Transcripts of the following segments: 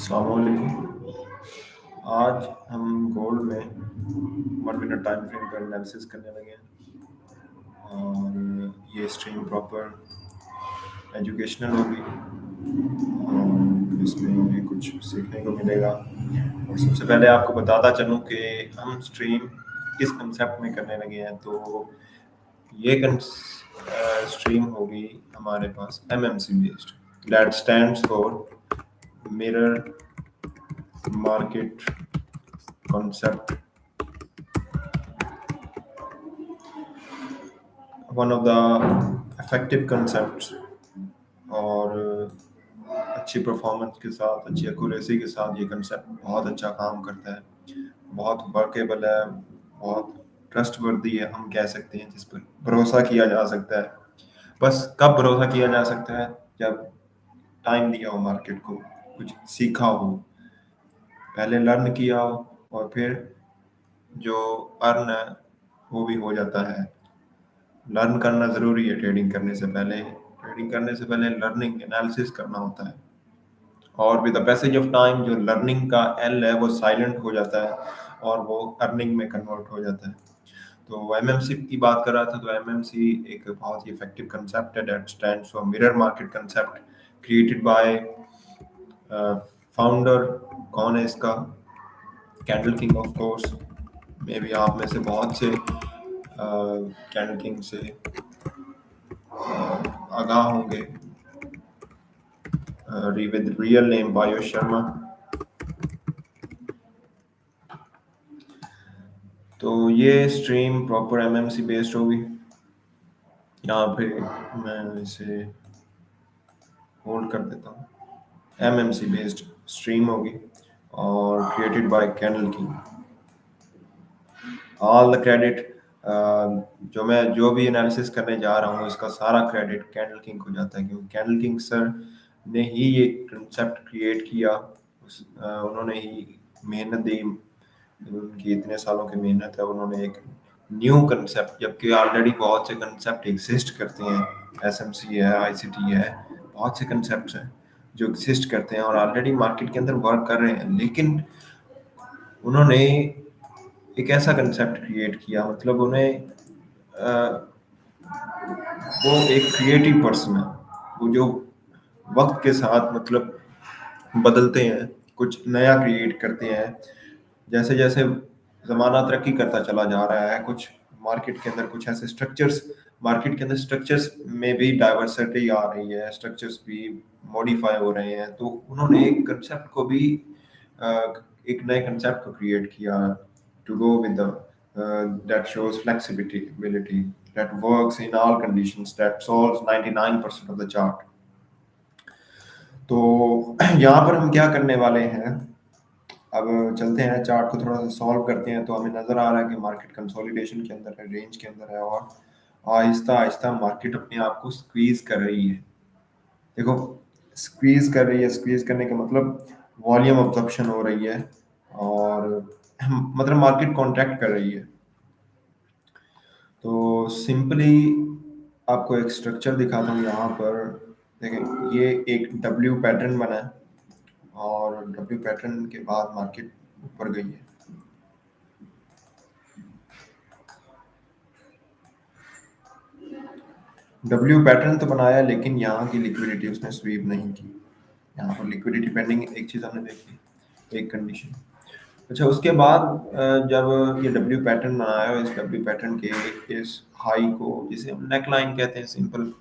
अस्सलाम वालेकुम। आज हम गोल्ड में 1 मिनट टाइम फ्रेम का एनालिसिस करने लगे हैं और ये स्ट्रीम प्रॉपर एजुकेशनल होगी और इसमें कुछ सीखने को मिलेगा। और सबसे पहले आपको बताता चलूँ कि हम स्ट्रीम किस कंसेप्ट में करने लगे हैं। तो ये स्ट्रीम होगी हमारे पास MMC based, that stands for mirror market concept, one of the effective concepts और अच्छी परफॉर्मेंस के साथ, अच्छी एक्यूरेसी के साथ ये कंसेप्ट बहुत अच्छा काम करता है, बहुत वर्केबल है, बहुत ट्रस्टवर्दी है, हम कह सकते हैं, जिस पर भरोसा किया जा सकता है। बस कब भरोसा किया जा सकता है? जब टाइम दिया हो, मार्केट को कुछ सीखा हो, पहले लर्न किया हो और फिर जो अर्न है वो भी हो जाता है। लर्न करना ज़रूरी है ट्रेडिंग करने से पहले। ट्रेडिंग करने से पहले लर्निंग एनालिसिस करना होता है और with the passage of time जो लर्निंग का एल है वो साइलेंट हो जाता है और वो अर्निंग में कन्वर्ट हो जाता है। तो एमएमसी की बात कर रहा था, तो एमएमसी एक बहुत ही इफेक्टिव कंसेप्ट है, that stands for mirror market concept, created by founder. कौन है इसका? Candle king of course. May be आप में से बहुत से कैंडल किंग से आगाह होंगे। with real name Bayo Sharma. तो ये स्ट्रीम प्रॉपर एमएमसी बेस्ड होगी। यहाँ पे मैं इसे होल्ड कर देता हूँ। एमएमसी बेस्ड स्ट्रीम होगी और created by candle king. All the credit, जो भी एनालिसिस करने जा रहा हूँ, इसका सारा क्रेडिट कैंडल किंग को जाता है, क्योंकि कैंडल किंग सर ने ही ये कंसेप्ट क्रिएट किया। उन्होंने ही मेहनत दी, उनकी इतने सालों की मेहनत है। उन्होंने एक न्यू कंसेप्ट, जबकि ऑलरेडी बहुत से कंसेप्ट एग्जिस्ट करते हैं, एसएमसी है, आईसीटी है, बहुत से कंसेप्ट हैं जो एग्जिस्ट करते हैं और ऑलरेडी मार्केट के अंदर वर्क कर रहे हैं, लेकिन उन्होंने एक ऐसा कंसेप्ट क्रिएट किया, मतलब उन्हें वो एक क्रिएटिव पर्सन है, वो जो वक्त के साथ मतलब बदलते हैं, कुछ नया क्रिएट करते हैं। जैसे जैसे ज़माना तरक्की करता चला जा रहा है, कुछ मार्केट के अंदर कुछ ऐसे स्ट्रक्चर्स, मार्केट के अंदर स्ट्रक्चर्स में भी डाइवर्सिटी आ रही है, स्ट्रक्चर्स भी मॉडिफाई हो रहे हैं। तो उन्होंने एक कंसेप्ट को भी एक नए कंसेप्ट को क्रिएट किया, to go with that shows flexibility, that works in all conditions, that solves 99% of the chart। तो यहाँ पर हम क्या करने वाले हैं, अब चलते हैं चार्ट को थोड़ा सा सॉल्व करते हैं। तो हमें नजर आ रहा है कि मार्केट कंसोलिडेशन के अंदर है, रेंज के अंदर है और आहिस्ता आहिस्ता मार्केट अपने आप को स्क्वीज कर रही है। देखो, स्क्वीज कर रही है, स्क्वीज करने का मतलब वॉल्यूम अब्जॉर्प्शन हो रही है और मतलब मार्केट कॉन्ट्रैक्ट कर रही है। तो सिंपली आपको एक स्ट्रक्चर दिखाता हूँ यहाँ पर। देखें, ये एक डब्ल्यू पैटर्न बना है और डब्ल्यू पैटर्न के बाद मार्केट ऊपर गई है। डब्ल्यू पैटर्न तो बनाया, लेकिन यहाँ की लिक्विडिटी उसने स्वीप नहीं की। यहाँ पर लिक्विडिटी पेंडिंग एक चीज़ हमने देखी, एक कंडीशन। अच्छा, उसके बाद जब ये डब्ल्यू पैटर्न बनाया, इस डब्ल्यू पैटर्न के इस हाई को, जिसे हम नेक लाइन कहते हैं सिंपल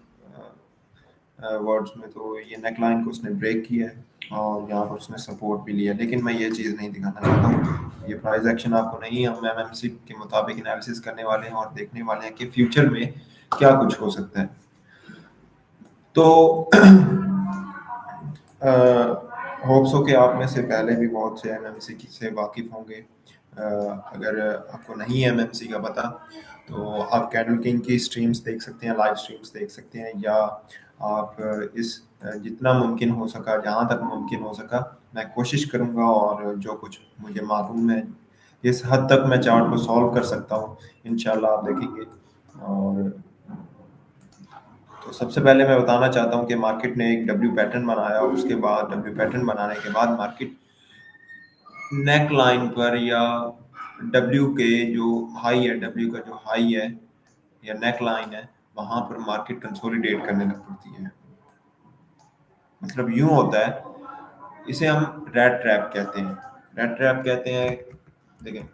वर्ड्स में, तो ये नेक लाइन को उसने ब्रेक किया है और यहाँ पर उसने सपोर्ट भी लिया। लेकिन मैं ये चीज़ नहीं दिखाना चाहता हूँ, ये प्राइस एक्शन आपको नहीं, हम एमएमसी के मुताबिक एनालिसिस करने वाले हैं और देखने वाले हैं कि फ्यूचर में क्या कुछ हो सकता है। तो होप्स हो कि आप में से पहले भी बहुत से एमएमसी से वाकिफ़ होंगे। अगर आपको नहीं है एमएमसी का पता, तो आप कैंडल किंग की स्ट्रीम्स देख सकते हैं, लाइव स्ट्रीम्स देख सकते हैं, या आप इस जितना मुमकिन हो सका, जहाँ तक मुमकिन हो सका, मैं कोशिश करूँगा और जो कुछ मुझे मालूम है, इस हद तक मैं चार्ट को सॉल्व कर सकता हूँ, इंशाल्लाह आप देखेंगे। और तो सबसे पहले मैं बताना चाहता हूँ कि मार्केट ने एक डब्ल्यू पैटर्न बनाया और उसके बाद डब्ल्यू पैटर्न बनाने के बाद मार्केट नेक लाइन पर या डब्ल्यू के जो हाई है, डब्ल्यू का जो हाई है या नेक लाइन है, वहां पर मार्केट कंसोलिडेट करने लग पड़ती है। मतलब यूं होता है, इसे हम रेड ट्रैप कहते हैं। रेड ट्रैप कहते हैं, देखें,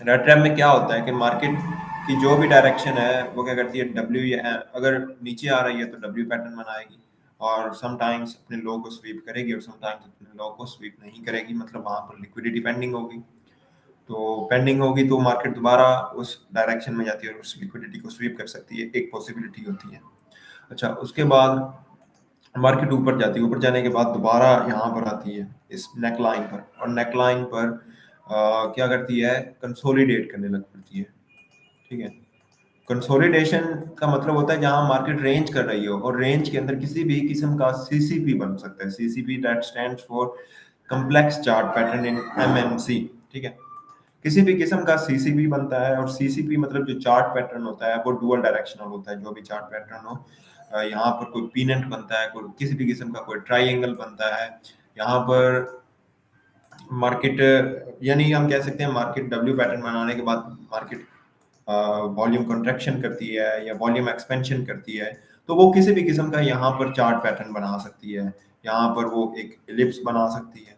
रेड ट्रैप में क्या होता है कि मार्केट की जो भी डायरेक्शन है वो क्या करती है, डब्ल्यू या अगर नीचे आ रही है तो डब्ल्यू पैटर्न बनाएगी और समटाइम्स अपने लो को स्वीप करेगी और समटाइम्स अपने लो को स्वीप नहीं करेगी। मतलब वहां पर लिक्विडिटी पेंडिंग होगी, तो पेंडिंग होगी तो मार्केट दोबारा उस डायरेक्शन में जाती है और उस लिक्विडिटी को स्वीप कर सकती है, एक पॉसिबिलिटी होती है। अच्छा, उसके बाद मार्केट ऊपर जाती है, ऊपर जाने के बाद दोबारा यहाँ पर आती है इस नेक लाइन पर, और नेक लाइन पर क्या करती है, कंसोलिडेट करने लग पड़ती है। ठीक है, कंसोलिडेशन का मतलब होता है जहां मार्केट रेंज कर रही हो और रेंज के अंदर किसी भी किस्म का सीसीपी बन सकता है। CCP that stands for complex chart pattern in MMC. ठीक है, किसी भी किस्म का सीसीपी बनता है और सीसीपी मतलब जो चार्ट पैटर्न होता है वो डुअल डायरेक्शनल होता है। जो भी चार्ट पैटर्न हो, यहाँ पर कोई पीनेट बनता है, कोई किसी भी किस्म का कोई ट्राइंगल बनता है, यहाँ पर मार्केट, यानी हम कह सकते हैं मार्केट डब्ल्यू पैटर्न बनाने के बाद मार्केट वॉल्यूम कंट्रैक्शन करती है या वॉल्यूम एक्सपेंशन करती है, तो वो किसी भी किस्म का यहाँ पर चार्ट पैटर्न बना सकती है। यहाँ पर वो एक इलिप्स बना सकती है,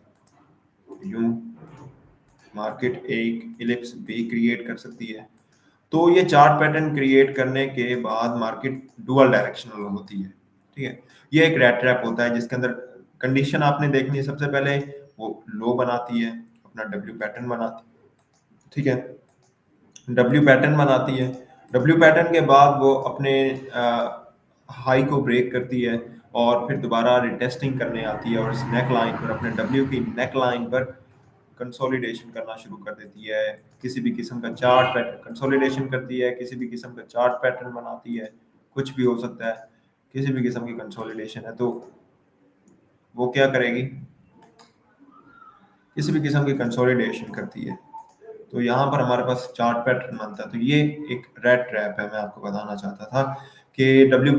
यूं मार्केट एक इलिप्स भी क्रिएट कर सकती है। तो ये चार्ट पैटर्न क्रिएट करने के बाद मार्केट डुअल डायरेक्शनल होती है। ठीक है, ये एक रेट ट्रैप होता है जिसके अंदर कंडीशन आपने देखनी है। सबसे पहले वो लो बनाती है, अपना डब्ल्यू पैटर्न बनाती है। ठीक है, डब्ल्यू पैटर्न बनाती है, डब्ल्यू पैटर्न के बाद वो अपने हाई को ब्रेक करती है और फिर दोबारा रिटेस्टिंग करने आती है और इस नेक लाइन पर, अपने डब्ल्यू की नेक लाइन पर कंसोलिडेशन करना शुरू कर देती है। किसी भी किस्म का चार्ट पैटर्न कंसोलिडेशन करती है, किसी भी किस्म का चार्ट पैटर्न बनाती है, कुछ भी हो सकता है, किसी भी किस्म की कंसोलिडेशन है तो वो क्या करेगी, किसी भी किस्म की कंसोलिडेशन करती है। तो यहाँ पर हमारे पास चार्ट पैटर्न बनता है। तो ये एक रेड ट्रैप है, मैं आपको बताना चाहता था कि डब्ल्यू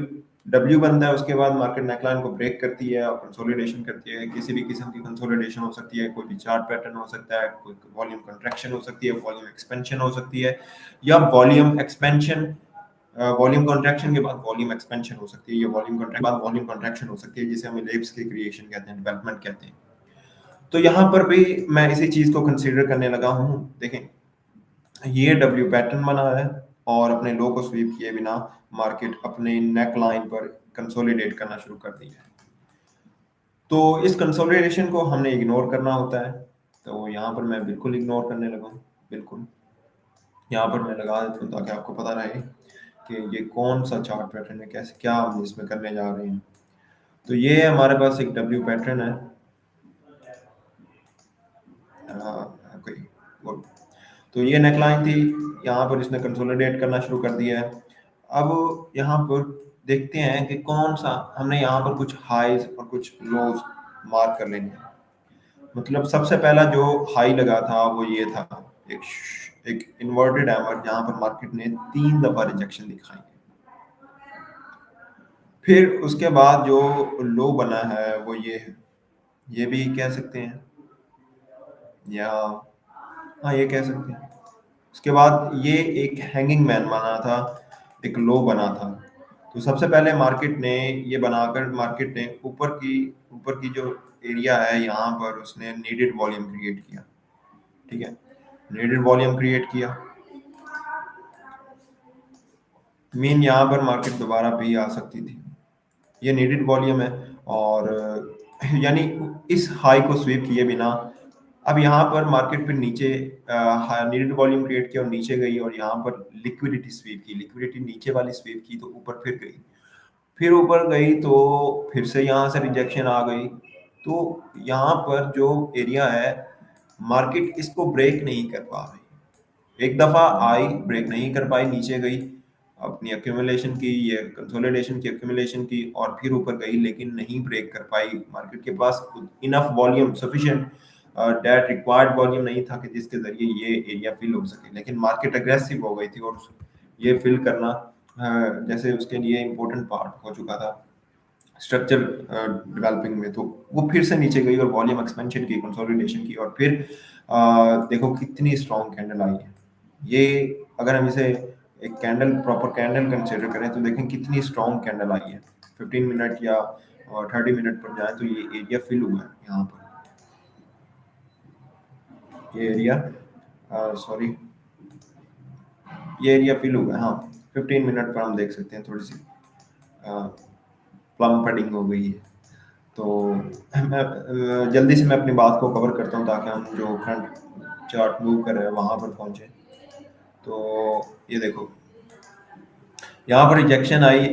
डब्ल्यू बनता है, उसके बाद मार्केट नेकलाइन को ब्रेक करती है और कंसोलिडेशन करती है। किसी भी किस्म की कंसोलिडेशन हो सकती है, कोई भी चार्ट पैटर्न हो सकता है, कोई वॉल्यूम कंट्रैक्शन हो सकती है, वॉल्यूम एक्सपेंशन हो सकती है, या वॉल्यूम कॉन्ट्रैक्शन के बाद वॉल्यूम एक्सपेंशन हो सकती है, या वॉल्यूम कॉन्ट्रैक्शन के बाद वॉल्यूम कॉन्ट्रैक्शन हो सकती है, जिसे हम इलिप्स की क्रिएशन कहते हैं, डेवलपमेंट कहते हैं। तो यहाँ पर भी मैं इसी चीज को कंसीडर करने लगा हूँ। देखें, ये डब्ल्यू पैटर्न बना है और अपने लो को स्वीप किए बिना मार्केट अपने नेक लाइन पर कंसोलिडेट करना शुरू कर दिया है। तो इस कंसोलिडेशन को हमने इग्नोर करना होता है। तो यहाँ पर मैं बिल्कुल इग्नोर करने लगा हूँ, बिल्कुल यहाँ पर मैं लगा देता हूँ ताकि आपको पता रहे कि ये कौन सा चार्ट पैटर्न है, कैसे क्या हम इसमें करने जा रहे हैं। तो ये हमारे पास एक डब्ल्यू पैटर्न है। कोई वो, तो ये नेकलाइन थी, यहाँ पर इसने कंसोलिडेट करना शुरू कर दिया है। अब यहाँ पर देखते हैं कि कौन सा, हमने यहाँ पर कुछ हाईज और कुछ लोज मार्क कर लेंगे। मतलब सबसे पहला जो हाई लगा था वो ये था, एक एक इन्वर्टेड हैमर, जहाँ पर मार्केट ने 3 दफा रिजेक्शन दिखाई। फिर उसके बाद जो लो बना है वो ये है, ये भी कह सकते हैं, या हाँ ये कह सकते हैं। उसके बाद ये एक हैंगिंग मैन बना था, एक लो बना था। तो सबसे पहले मार्केट ने ये बनाकर, मार्केट ने ऊपर की जो एरिया है यहाँ पर उसने नीडेड वॉल्यूम क्रिएट किया। ठीक है, नीडेड वॉल्यूम क्रिएट किया, मीन यहाँ पर मार्केट दोबारा भी आ सकती थी। ये नीडेड वॉल्यूम है और यानी इस हाई को स्वीप किए बिना अब यहाँ पर मार्केट पे नीचे नीडेड वॉल्यूम क्रिएट किया और नीचे गई और यहाँ पर लिक्विडिटी स्वीप की, लिक्विडिटी नीचे वाली स्वीप की तो ऊपर फिर गई, फिर ऊपर गई तो फिर से यहाँ से रिजेक्शन आ गई। तो यहाँ पर जो एरिया है मार्केट इसको ब्रेक नहीं कर पा रही। एक दफा आई, ब्रेक नहीं कर पाई, नीचे गई, अपनी एक्यूमुलेशन की, ये कंसोलिडेशन की एक्यूमुलेशन की और फिर ऊपर गई, लेकिन नहीं ब्रेक कर पाई। मार्केट के पास enough volume, sufficient that required volume नहीं था कि जिसके जरिए ये एरिया फिल हो सके, लेकिन मार्केट अग्रेसिव हो गई थी और ये फिल करना जैसे उसके लिए इम्पोर्टेंट पार्ट हो चुका था स्ट्रक्चर डेवलपिंग में, तो वो फिर से नीचे गई और वॉल्यूम एक्सपेंशन की, कंसोलिडेशन की, और फिर देखो कितनी स्ट्रॉन्ग कैंडल आई है ये। अगर हम इसे एक कैंडल, प्रॉपर कैंडल कंसिडर करें तो देखें कितनी स्ट्रॉन्ग कैंडल आई है। 15 मिनट या 30 मिनट पर जाए तो ये एरिया फिल हुआ है यहाँ पर, ये एरिया, सॉरी, ये एरिया फिल हुआ है। हाँ, 15 मिनट पर हम देख सकते हैं थोड़ी सी प्लम पडिंग हो गई है। तो जल्दी से मैं अपनी बात को कवर करता हूँ ताकि हम जो फ्रंट चार्ट मूव कर रहे हैं वहां पर पहुंचे। तो ये देखो यहाँ पर रिजेक्शन आई,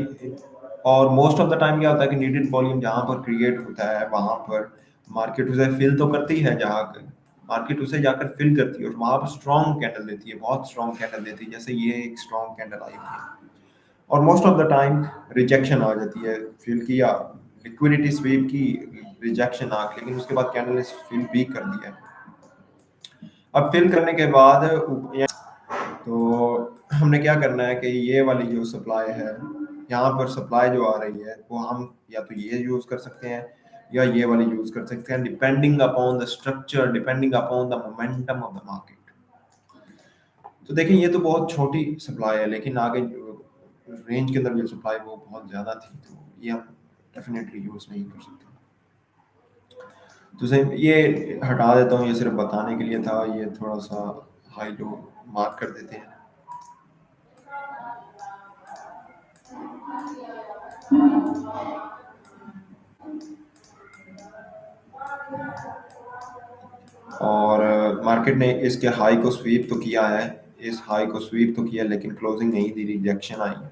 और मोस्ट ऑफ द टाइम क्या होता है कि नीडेड वॉल्यूम जहाँ पर क्रिएट होता है वहां पर मार्केट उसे फिल तो करती है, जहाँ मार्केट उसे जाकर फिल करती है और वहां पर स्ट्रॉन्ग कैंडल देती है, बहुत स्ट्रॉन्ग कैंडल देती है, जैसे ये एक स्ट्रॉन्ग कैंडल आई हुई है। और most of the time rejection आ जाती है, फिल किया, लिक्विडिटी स्वीप की, रिजेक्शन आ गई, लेकिन उसके बाद कैंडल ने फिल भी कर दिया। अब फिल करने के बाद तो हमने क्या करना है कि ये वाली जो सप्लाई है, यहाँ पर सप्लाई जो आ रही है वो हम या तो ये यूज कर सकते हैं या ये वाली यूज कर सकते हैं, depending upon the structure, depending upon the momentum of the market. तो देखिए ये तो बहुत छोटी सप्लाई है, लेकिन आगे रेंज के अंदर जो सप्लाई वो बहुत ज़्यादा थी, तो ये हम डेफिनेटली यूज़ नहीं कर सकते। तो सही ये हटा देता हूँ, ये सिर्फ बताने के लिए था, ये थोड़ा सा हाई लो मार्क कर देते हैं। और मार्केट ने इसके हाई को स्वीप तो किया है, इस हाई को स्वीप तो किया, लेकिन क्लोजिंग नहीं दी, रिजेक्शन आई है।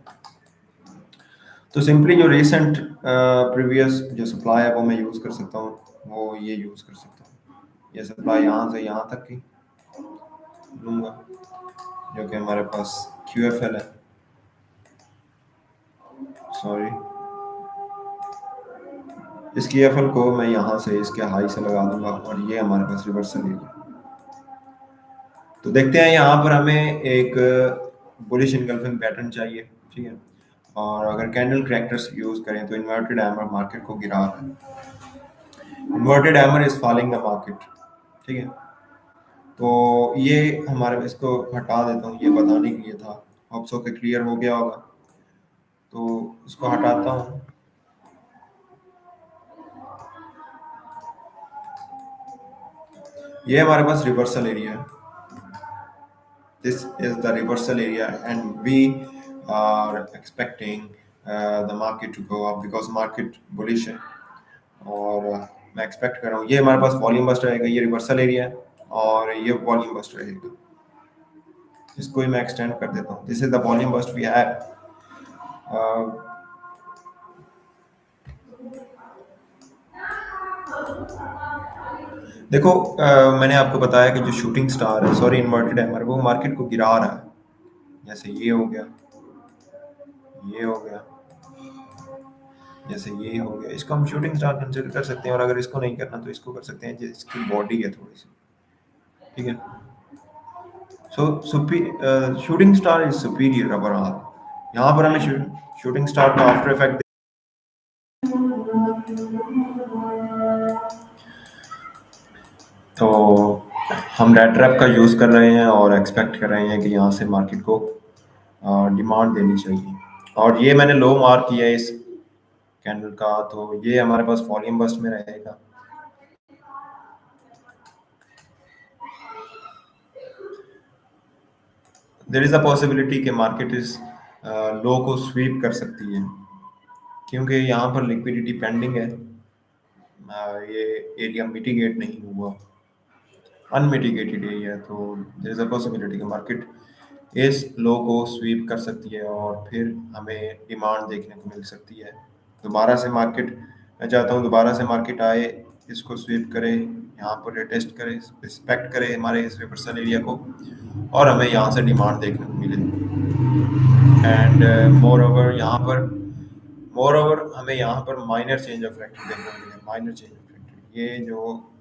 तो सिंपली जो रिसेंट प्रीवियस जो सप्लाई है वो मैं यूज़ कर सकता हूँ, वो ये यूज़ कर सकता हूँ। ये सप्लाई यहाँ से यहाँ तक की लूँगा, जो कि हमारे पास QFL है, सॉरी, इस QFL को मैं यहाँ से इसके हाई से लगा दूंगा, और ये हमारे पास रिवर्सल एरिया। तो देखते हैं यहाँ पर हमें एक बुलिश इनगल्फिंग पैटर्न चाहिए, ठीक है। और अगर कैंडल करेक्टर्स यूज करें तो इन्वर्टेड हैमर मार्केट को गिरा रहा है, inverted hammer is falling the market, ठीक है। तो ये हमारे, इसको हटा देता हूँ, ये बताने के लिए था, होप सो के क्लियर हो गया होगा। तो इसको हटाता हूँ। ये हमारे पास रिवर्सल एरिया है, this is the reversal area, and we are expecting the market to go up because market bullish है। और मैं एक्सपेक्ट कर रहा हूँ ये हमारे पास वॉल्यूम बस्ट रहेगा, ये रिवर्सल एरिया है और ये वॉल्यूम बस्ट रहेगा। इसको ही मैं एक्सटेंड कर देता हूँ, this is the volume bust we have. देखो मैंने आपको बताया कि जो शूटिंग स्टार है, सॉरी इन्वर्टेड हैमर, वो मार्केट को गिरा रहा है, जैसे ये हो गया, ये हो गया, जैसे ये हो गया। इसको हम शूटिंग स्टार कंसिडर कर सकते हैं, और अगर इसको नहीं करना तो इसको कर सकते हैं जिसकी बॉडी है थोड़ी सी, ठीक है। So shooting star is superior overall. यहाँ पर हमें शूटिंग स्टार का आफ्टर इफेक्ट, तो हम रेड ट्रैप का यूज़ कर रहे हैं और एक्सपेक्ट कर रहे हैं कि यहाँ से मार्केट को डिमांड देनी चाहिए। और ये मैंने लो मार्क किया है इस कैंडल का, तो ये हमारे पास वॉल्यूम बस्ट में रहेगा। देयर इज अ पॉसिबिलिटी कि मार्केट इस लो को स्वीप कर सकती है, क्योंकि यहाँ पर लिक्विडिटी पेंडिंग है, ये एरिया मिटिगेट नहीं हुआ, अनमिटिगेटेड एरिया है। तो देयर इज अ पॉसिबिलिटी कि मार्केट इस लो को स्वीप कर सकती है और फिर हमें डिमांड देखने को मिल सकती है दोबारा से। मार्केट, मैं चाहता हूँ दोबारा से मार्केट आए, इसको स्वीप करे, यहाँ पर टेस्ट करे, रिस्पेक्ट करे हमारे इस रिवर्सल एरिया को, और हमें यहाँ से डिमांड देखने को मिले। एंड मोर ओवर हमें यहाँ पर माइनर चेंज ऑफ फैक्टर देखने को मिले, माइनर चेंज ऑफ फैक्टर, ये जो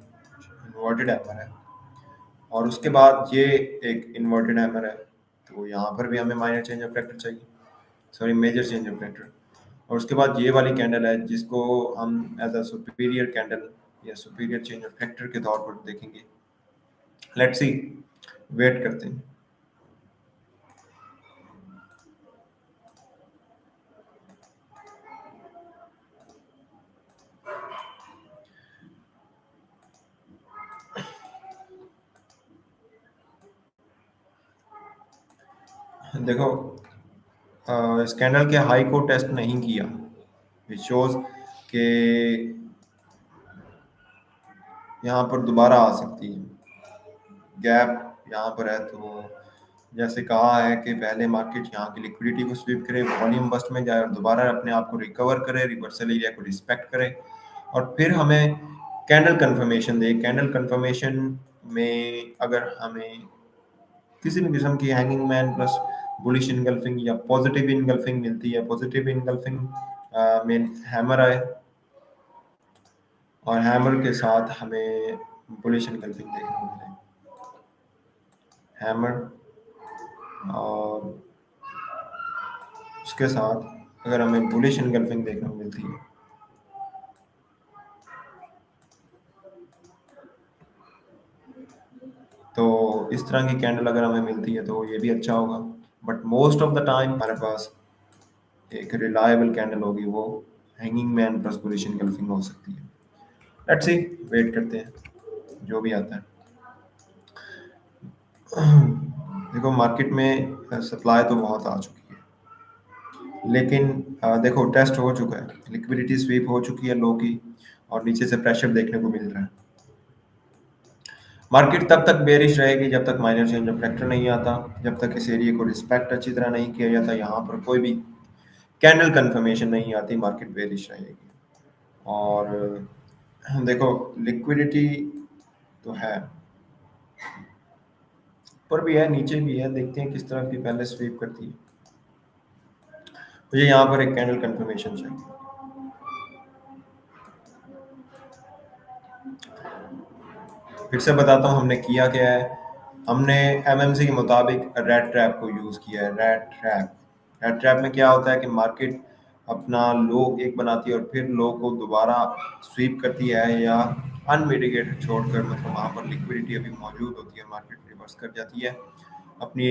इन्वर्टेड हैमर है और उसके बाद ये एक इन्वर्टेड हैमर है, तो यहाँ पर भी हमें माइनर चेंज ऑफ फैक्टर चाहिए। Sorry major change of factor. और उसके बाद ये वाली कैंडल है जिसको हम एज अ सुपीरियर कैंडल या सुपीरियर चेंज ऑफ फैक्टर के तौर पर देखेंगे। लेट्स सी, वेट करते हैं। देखो, इस कैंडल के हाई को टेस्ट नहीं किया, विच शोज कि यहाँ पर दोबारा आ सकती है। गैप यहाँ पर है, तो जैसे कहा है कि पहले मार्केट यहाँ की लिक्विडिटी को स्वीप करे, वॉल्यूम बस्ट में जाए और दोबारा अपने आप को रिकवर करे, रिवर्सल एरिया को रिस्पेक्ट करे और फिर हमें कैंडल कंफर्मेशन दे। कैंडल कंफर्मेशन में अगर हमें किसी भी किस्म की hanging man plus bullish engulfing या पॉजिटिव इनगल्फिंग मिलती है, पॉजिटिव इनगल्फिंग में हैमर आए और हैमर के साथ हमें बुलिश इनगल्फिंग देखने को मिले, हैमर और उसके साथ अगर हमें बुलिश इनगल्फिंग देखने को मिलती है तो इस तरह की कैंडल अगर हमें मिलती है तो ये भी अच्छा होगा। But most of the time हमारे पास एक रिलायबल कैंडल होगी, वो hanging man plus bullish engulfing हो सकती है। लेट्स सी, वेट करते हैं जो भी आता है। देखो मार्केट में सप्लाई तो बहुत आ चुकी है, लेकिन देखो टेस्ट हो चुका है, लिक्विडिटी स्वीप हो चुकी है लो की और नीचे से प्रेशर देखने को मिल रहा है। मार्केट तब तक बेरिश रहेगी जब तक माइनर चेंज ऑफ फैक्टर नहीं आता, जब तक इस एरिया को रिस्पेक्ट अच्छी तरह नहीं किया जाता, यहाँ पर कोई भी कैंडल कंफर्मेशन नहीं आती, मार्केट बेरिश रहेगी। और देखो लिक्विडिटी तो है, ऊपर भी है नीचे भी है, देखते हैं किस तरह की पहले स्वीप करती है। मुझे यहाँ पर एक कैंडल कंफर्मेशन चाहिए। फिर से बताता हूँ हमने किया क्या है। हमने एमएमसी के मुताबिक रेड ट्रैप को यूज किया है। रेड ट्रैप में क्या होता है कि मार्केट अपना लो एक बनाती है और फिर लो को दोबारा स्वीप करती है या अनमिटिगेटेड छोड़कर, मतलब वहां पर लिक्विडिटी अभी मौजूद होती है, मार्केट रिवर्स कर जाती है अपनी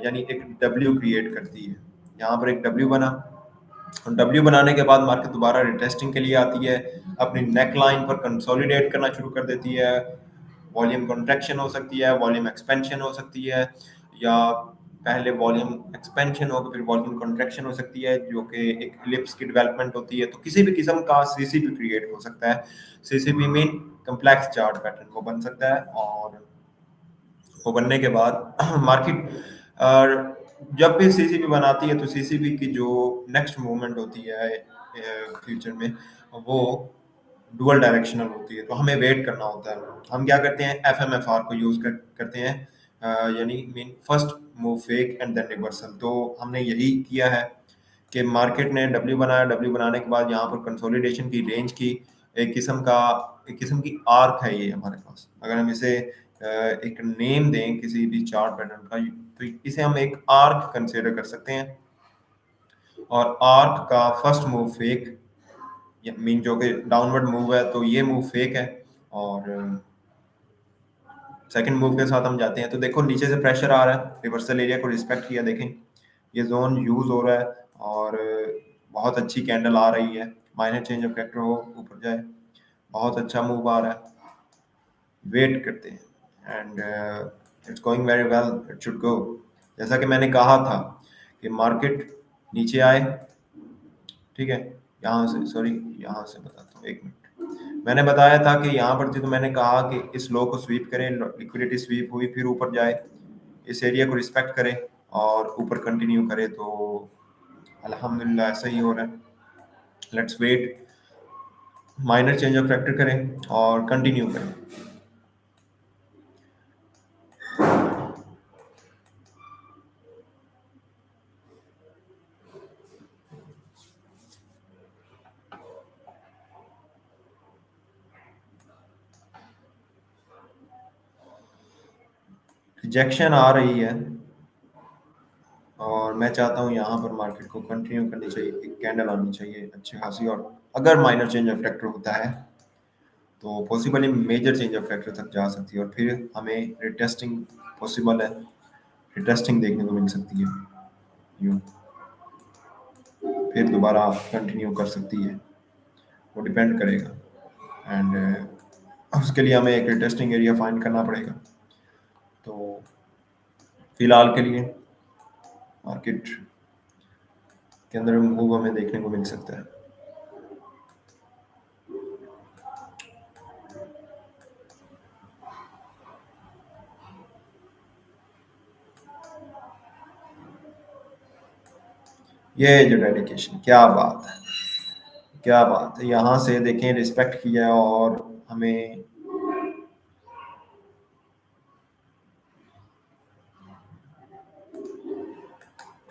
यानी एक डब्ल्यू क्रिएट करती है। यहाँ पर एक डब्ल्यू बना और डब्ल्यू बनाने के बाद मार्केट दोबारा रिटेस्टिंग के लिए आती है, अपनी नेक लाइन पर कंसोलिडेट करना शुरू कर देती है। वॉल्यूम कॉन्ट्रैक्शन हो सकती है, वॉल्यूम एक्सपेंशन हो सकती है, या पहले वॉल्यूम एक्सपेंशन हो फिर वॉल्यूम कॉन्ट्रैक्शन हो सकती है, जो कि एक इलिप्स की डेवलपमेंट होती है। तो किसी भी किस्म का सीसीपी क्रिएट हो सकता है। CCP mean complex chart pattern वो बन सकता है और वो बनने के बाद मार्केट जब भी सीसीपी बनाती है तो सीसीपी की जो नेक्स्ट मूवमेंट होती है फ्यूचर में, वो डुअल डायरेक्शनल होती है, तो हमें वेट करना होता है। हम क्या करते हैं, एफएमएफआर को यूज करते हैं, यानी mean first move fake and then reversal. तो हमने यही किया है कि मार्केट ने डब्ल्यू बनाया, डब्ल्यू बनाने के बाद यहाँ पर कंसोलिडेशन की रेंज की एक किस्म का एक किस्म की आर्क है ये हमारे पास। अगर हम इसे एक नेम दें किसी भी चार्ट पैटर्न का, तो इसे हम एक आर्क कंसीडर कर सकते हैं। और आर्क का फर्स्ट मूव फेक मीन जो कि डाउनवर्ड मूव है, तो ये मूव फेक है और सेकंड मूव के साथ हम जाते हैं। तो देखो नीचे से प्रेशर आ रहा है, रिवर्सल एरिया को रिस्पेक्ट किया, देखें ये जोन यूज हो रहा है और बहुत अच्छी कैंडल आ रही है, माइनर चेंज ऑफ फैक्टर हो ऊपर जाए, बहुत अच्छा मूव आ रहा है। वेट करते हैं and it's going very well, it should go. जैसा कि मैंने कहा था कि मार्केट नीचे आए, ठीक है, यहाँ से सॉरी यहाँ से बताता हूँ, एक मिनट। मैंने बताया था कि यहाँ पर थी तो मैंने कहा कि इस लो को स्वीप करें, लिक्विडिटी स्वीप हुई, फिर ऊपर जाए, इस एरिया को रिस्पेक्ट करे और ऊपर कंटिन्यू करे, तो अल्हम्दुलिल्लाह ऐसा ही हो रहा है। Let's wait, minor change of factor करें और कंटिन्यू करें। रिजेक्शन आ रही है और मैं चाहता हूँ यहाँ पर मार्केट को कंटिन्यू करनी चाहिए, एक कैंडल आनी चाहिए अच्छी खासी, और अगर माइनर चेंज ऑफ फैक्टर होता है तो possibly major change of factor तक जा सकती है, और फिर हमें रिटेस्टिंग पॉसिबल है, रिटेस्टिंग देखने को मिल सकती है यूँ, फिर दोबारा कंटिन्यू कर सकती है, वो डिपेंड करेगा। एंड उसके लिए हमें एक रिटेस्टिंग एरिया फाइंड करना पड़ेगा। तो फिलहाल के लिए मार्केट के अंदर मूव हमें देखने को मिल सकता है। ये जो डेडिकेशन, क्या बात है, क्या बात है, यहाँ से देखें रिस्पेक्ट किया और हमें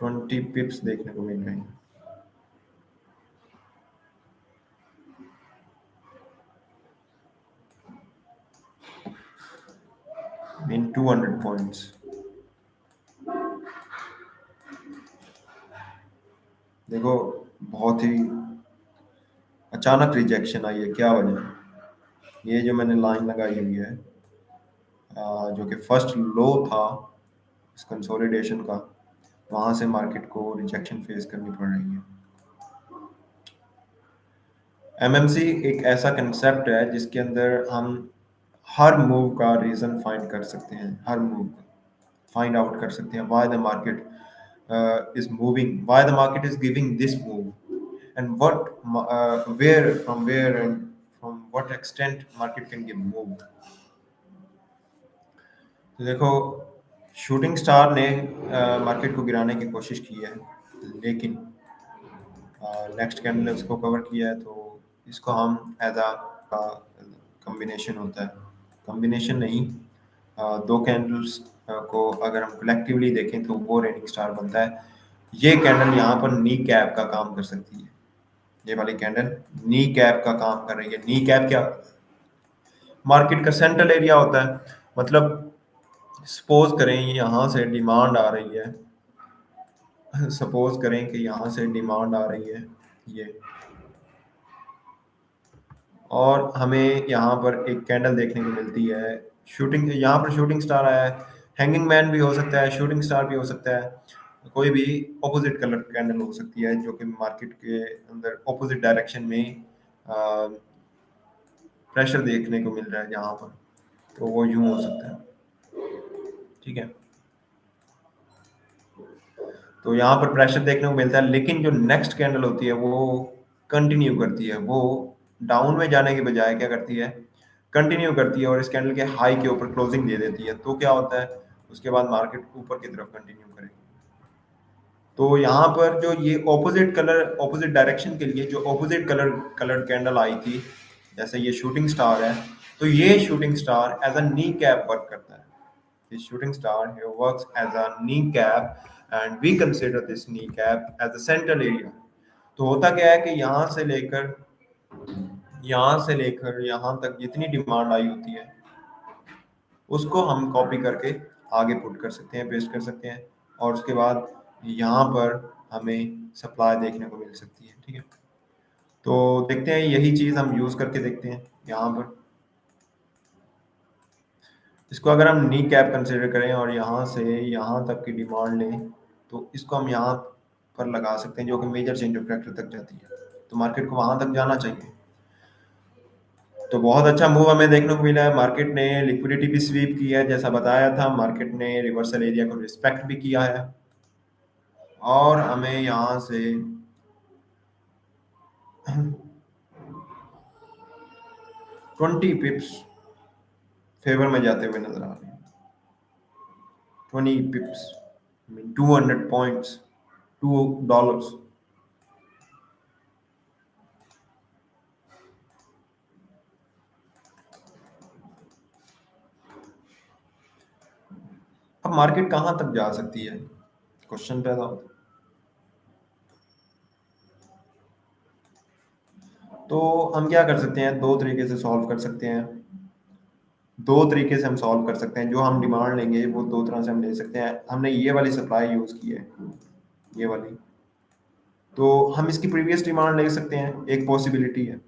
20 पिप्स देखने को मिल रहे हैं। Mean 200 points. देखो बहुत ही अचानक रिजेक्शन आई है, क्या वजह? ये जो मैंने लाइन लगाई हुई है जो कि फर्स्ट लो था इस कंसोलिडेशन का, वहां से मार्केट को रिजेक्शन फेस करनी पड़ रही है। एमएमसी एक ऐसा कंसेप्ट है जिसके अंदर हम हर मूव का रीजन फाइंड कर सकते हैं, हर मूव का फाइंड आउट कर सकते हैं, why the market is moving, why the market is giving this move, and where and from what extent market can give move। तो देखो शूटिंग स्टार ने मार्केट को गिराने की कोशिश की है, लेकिन नेक्स्ट कैंडल ने उसको कवर किया है, तो इसको हम एज अ कॉम्बिनेशन होता है, कॉम्बिनेशन नहीं, दो कैंडल्स को अगर हम कलेक्टिवली देखें तो वो रेनिंग स्टार बनता है। ये कैंडल यहाँ पर नी कैप का काम कर सकती है, ये वाली कैंडल नी कैप का काम कर रही है। नी कैप क्या? मार्केट का सेंट्रल एरिया होता है, मतलब सपोज करें यहाँ से डिमांड आ रही है, सपोज करें कि यहाँ से डिमांड आ रही है ये, और हमें यहाँ पर एक कैंडल देखने को मिलती है, शूटिंग, यहाँ पर शूटिंग स्टार आया है, हैंगिंग मैन भी हो सकता है, शूटिंग स्टार भी हो सकता है, कोई भी ऑपोजिट कलर कैंडल हो सकती है जो कि मार्केट के अंदर ऑपोजिट डायरेक्शन में प्रेशर देखने को मिल रहा है यहाँ पर, तो वो यूं हो सकता है, ठीक है। तो यहाँ पर प्रेशर देखने को मिलता है, लेकिन जो नेक्स्ट कैंडल होती है वो कंटिन्यू करती है, वो डाउन में जाने के बजाय क्या करती है, कंटिन्यू करती है और इस कैंडल के हाई के ऊपर क्लोजिंग दे देती है। तो क्या होता है, उसके बाद मार्केट ऊपर की तरफ कंटिन्यू करेगी। तो यहाँ पर जो ये ऑपोजिट कलर, ऑपोजिट डायरेक्शन के लिए जो ऑपोजिट कलर कैंडल आई थी, जैसे ये शूटिंग स्टार है, तो ये shooting star as a knee cap work करता है। This shooting star here works as a kneecap and we consider this kneecap as the central area। तो होता क्या है कि यहाँ से लेकर यहाँ तक जितनी डिमांड आई होती है उसको हम कॉपी करके आगे पुट कर सकते हैं, पेस्ट कर सकते हैं, और उसके बाद यहाँ पर हमें सप्लाई देखने को मिल सकती है, ठीक है। तो देखते हैं, यही चीज़ हम यूज़ करके देखते हैं यहाँ पर। इसको अगर हम नी कैप कंसिडर करें और यहाँ से यहाँ तक की डिमांड लें, तो इसको हम यहाँ पर लगा सकते हैं जो कि मेजर चेंज ऑफ फैक्टर तक जाती है, तो मार्केट को वहां तक जाना चाहिए। तो बहुत अच्छा मूव हमें देखने को मिला है, मार्केट ने लिक्विडिटी भी स्वीप की है जैसा बताया था, मार्केट ने रिवर्सल एरिया को रिस्पेक्ट भी किया है, और हमें यहाँ से 20 पिप्स फेवर में जाते हुए नजर आ रहे हैं। 20 पिप्स मीन 200 पॉइंट्स, $2। अब मार्केट कहाँ तक जा सकती है, क्वेश्चन पैदा होता है। तो हम क्या कर सकते हैं, दो तरीके से सॉल्व कर सकते हैं, दो तरीके से हम सॉल्व कर सकते हैं। जो हम डिमांड लेंगे वो दो तरह से हम ले सकते हैं। हमने ये वाली सप्लाई यूज की है, ये वाली। तो हम इसकी प्रीवियस डिमांड ले सकते हैं, एक पॉसिबिलिटी है।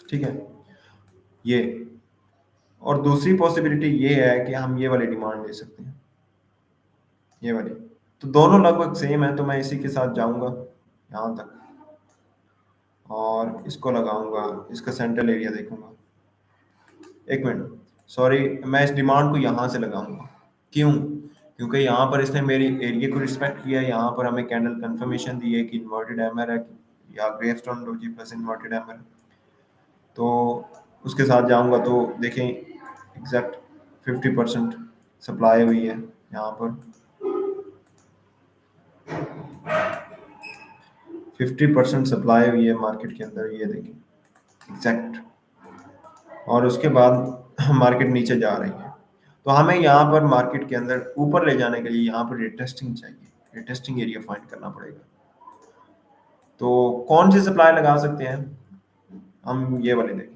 ठीक है, ये। और दूसरी पॉसिबिलिटी ये है कि हम ये वाली डिमांड ले सकते हैं, ये वाली। तो दोनों लगभग सेम है, तो मैं इसी के साथ जाऊंगा यहाँ तक और इसको लगाऊंगा, इसका सेंट्रल एरिया देखूंगा। एक मिनट, सॉरी, मैं इस डिमांड को यहाँ से लगाऊंगा। क्यों? क्योंकि यहाँ पर इसने मेरी एरिया को रिस्पेक्ट किया है। यहाँ पर हमें कैंडल कंफर्मेशन दी है कि इन्वर्टेड एमर है या ग्रेवस्टोन डोजी प्लस इन्वर्टेड एमर। तो उसके साथ जाऊंगा तो देखें एग्जैक्ट 50% सप्लाई हुई है यहाँ पर, 50% सप्लाई हुई है मार्केट के अंदर, ये देखें एग्जैक्ट। और उसके बाद मार्केट नीचे जा रही है। तो हमें यहाँ पर मार्केट के अंदर ऊपर ले जाने के लिए यहाँ पर रिटेस्टिंग चाहिए, रिटेस्टिंग एरिया फाइंड करना पड़ेगा। तो कौन सी सप्लाई लगा सकते हैं हम, ये वाले देखेंगे,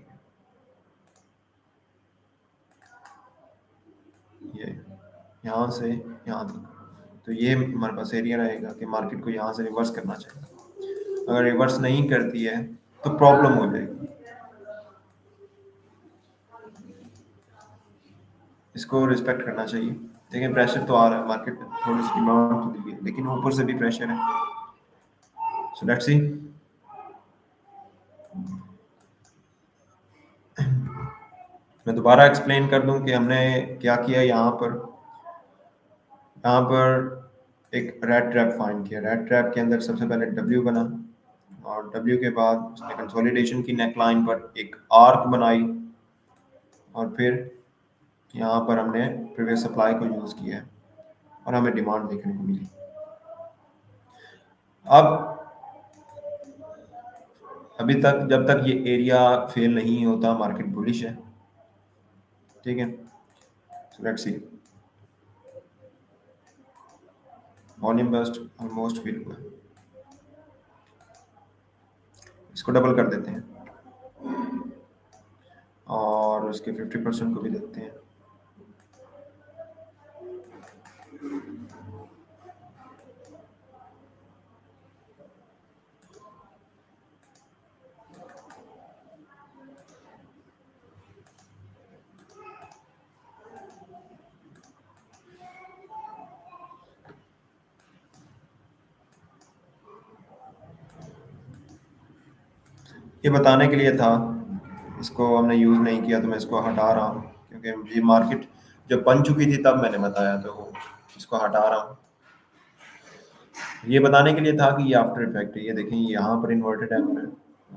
ये यहाँ से यहाँ तक। तो ये हमारे पास एरिया रहेगा कि मार्केट को यहाँ से रिवर्स करना चाहिए। अगर रिवर्स नहीं करती है तो प्रॉब्लम हो जाएगी। इसको रिस्पेक्ट करना चाहिए। देखिए प्रेशर तो आ रहा है, मार्केट थोड़ी सी डिमांड तो दी है, लेकिन ऊपर से भी प्रेशर है। सो लेट्स सी। मैं दोबारा एक्सप्लेन कर दूं कि हमने क्या किया। यहाँ पर एक रेड ट्रैप फाइंड किया। रेड ट्रैप के अंदर सबसे पहले डब्ल्यू बना, और डब्ल्यू के बाद उसने कंसोलिडेशन की नेकलाइन पर एक आर्क बनाई, और फिर यहाँ पर हमने प्रीवियस सप्लाई को यूज़ किया है और हमें डिमांड देखने को मिली। अब अभी तक जब तक ये एरिया फेल नहीं होता, मार्केट बुलिश है। ठीक है, so let's see. Volume bust almost fill हुआ, इसको डबल कर देते हैं और उसके 50% को भी देखते हैं। ये बताने के लिए था, इसको हमने यूज़ नहीं किया तो मैं इसको हटा रहा हूँ, क्योंकि ये मार्केट जब बन चुकी थी तब मैंने बताया, तो इसको हटा रहा हूँ। ये बताने के लिए था कि ये आफ्टर इफेक्ट है। ये देखें, यहाँ पर इन्वर्टेड एमर है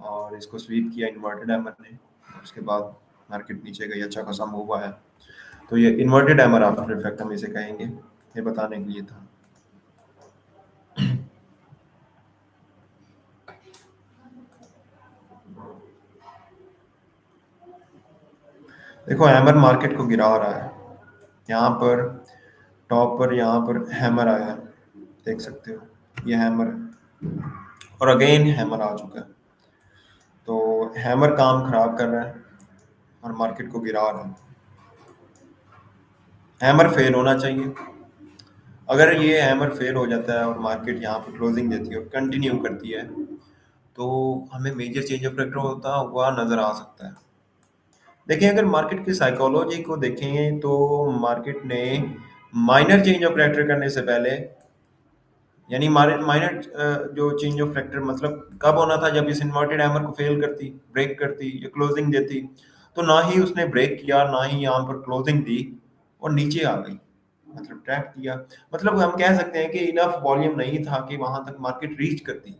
और इसको स्वीप किया इन्वर्टेड एमर ने, उसके बाद मार्केट नीचे गई, अच्छा खासा मूव हुआ है। तो ये इन्वर्टेड एमर आफ्टर इफेक्ट हम इसे कहेंगे, ये बताने के लिए था। देखो हैमर मार्केट को गिरा रहा है। यहाँ पर टॉप पर यहाँ पर हैमर आया है, देख सकते हो ये हैमर है, और अगेन हैमर आ चुका है। तो हैमर काम खराब कर रहा है और मार्केट को गिरा रहा है। हैमर फेल होना चाहिए। अगर ये हैमर फेल हो जाता है और मार्केट यहाँ पर क्लोजिंग देती है और कंटिन्यू करती है, तो हमें मेजर चेंज ऑफ फैक्टर होता हुआ नजर आ सकता है। देखिए अगर मार्केट की साइकोलॉजी को देखें तो मार्केट ने माइनर चेंज ऑफ कैरेक्टर करने से पहले, यानी माइनर जो चेंज ऑफ फैक्टर मतलब कब होना था, जब इस इन्वर्टेड हैमर को फेल करती, ब्रेक करती या क्लोजिंग देती। तो ना ही उसने ब्रेक किया, ना ही यहाँ पर क्लोजिंग दी, और नीचे आ गई, मतलब ट्रैप किया। मतलब हम कह सकते हैं कि इनफ वॉल्यूम नहीं था कि वहां तक मार्केट रीच करती।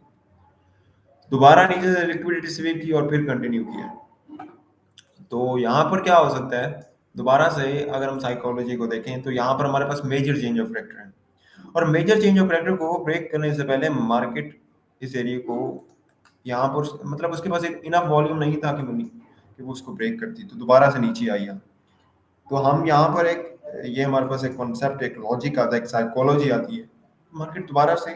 दोबारा नीचे से लिक्विडिटी स्वीप की और फिर कंटिन्यू किया। तो यहाँ पर क्या हो सकता है, दोबारा से अगर हम साइकोलॉजी को देखें तो यहाँ पर हमारे पास मेजर चेंज ऑफ फैक्टर है, और मेजर चेंज ऑफ फैक्टर को ब्रेक करने से पहले मार्केट इस एरिया को यहाँ पर, मतलब उसके पास इनफ वॉल्यूम नहीं था कि वो उसको ब्रेक करती, तो दोबारा से नीचे आई है। तो हम यहाँ पर एक, ये हमारे पास एक कॉन्सेप्ट, एक लॉजिक आता है, एक साइकोलॉजी आती है। मार्केट दोबारा से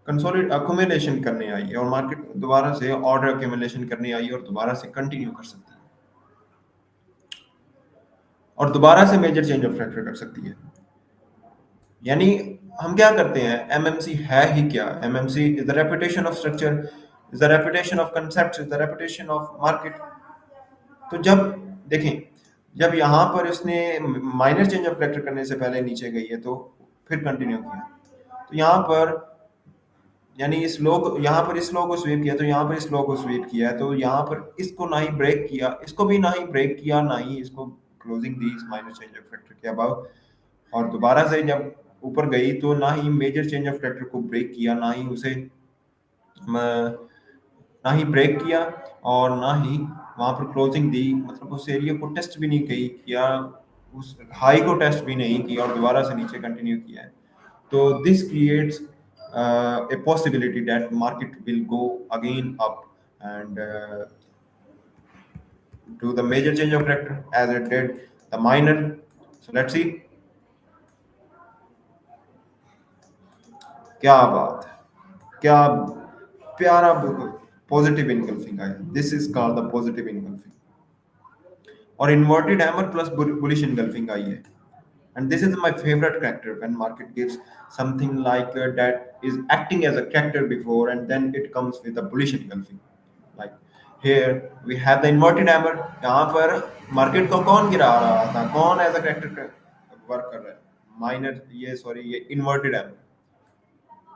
कंसोलिड अक्यूमुलेशन करने आई है, और मार्केट दोबारा से ऑर्डर अक्यूमुलेशन करने आई है, और दोबारा से कंटिन्यू कर सकती है, और दोबारा से मेजर चेंज ऑफ फैक्टर कर सकती है। यानी हम क्या करते हैं, एमएमसी है ही क्या, MMC is the reputation of structure, is the reputation of concept, is the reputation of market. तो जब देखें, जब यहाँ पर उसने माइनर चेंज ऑफ करेक्टर करने से पहले नीचे गई है तो फिर कंटिन्यू किया, तो यहाँ पर यानी इस लो को, यहाँ पर इस लो को स्वीप किया, तो यहाँ पर इस लो को स्वीप किया है, तो यहाँ पर इसको ना ही ब्रेक किया, इसको भी ना ही ब्रेक किया, ना ही इसको क्लोजिंग दी इस माइनर चेंज ऑफ फैक्टर के अबाव। और दोबारा से जब ऊपर गई तो ना ही मेजर चेंज ऑफ फैक्टर को ब्रेक किया, ना ही उसे ना ही ब्रेक किया, और ना ही वहां पर क्लोजिंग दी, मतलब उस एरिया को टेस्ट भी नहीं की किया, उस हाई को टेस्ट भी नहीं किया, और दोबारा से नीचे कंटिन्यू किया है। तो this creates a possibility that market will go again up and do the major change of character as it did the minor. So let's see. क्या बात है, क्या प्यारा पॉजिटिव इनगल्फिंग आया, this is called the positive engulfing. और inverted hammer plus bullish engulfing आई है, and this is my favorite character when market gives something like that is acting as a character before and then it comes with a bullish engulfing, like here we have the inverted hammer। यहाँ पर market को कौन गिरा रहा था, कौन as a character work कर रहा है, माइनर ये सॉरी ये inverted hammer,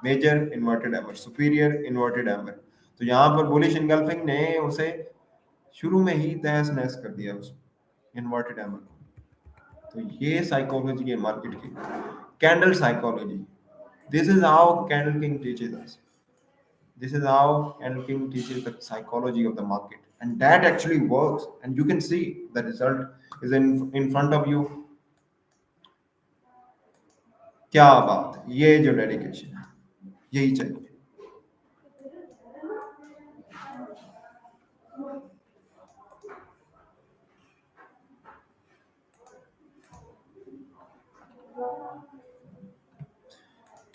major inverted hammer, superior inverted hammer. तो यहाँ पर बुलिश इनगल्फिंग ने उसे शुरू में ही तहस नहस कर दिया उस इन्वर्टेड हैमर को। तो ये साइकोलॉजी है मार्केट की, candle psychology. This is how candle king teaches us, this is how Candle King teaches the psychology of the market, and that actually works, and you can see the result is in front of you। क्या बात है, ये जो dedication है यही चाहिए।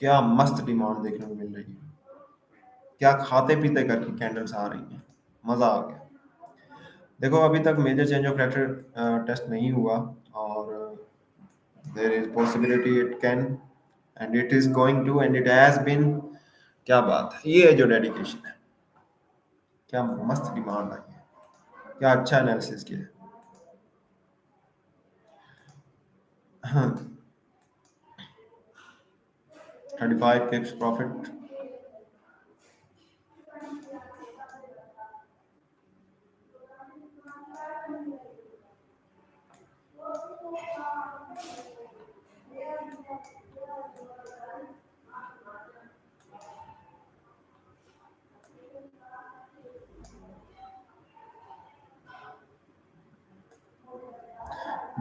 क्या मस्त डिमांड देखने को मिल रही है, क्या खाते पीते करके कैंडल्स आ रही हैं, मजा आ गया। देखो अभी तक major change of factor test नहीं हुआ, और there is possibility it can, and it is going to, and it has been. क्या बात है, ये जो डेडिकेशन है, क्या मस्त डिमांड आई है, क्या अच्छा एनालिसिस किया है। 35 pips profit।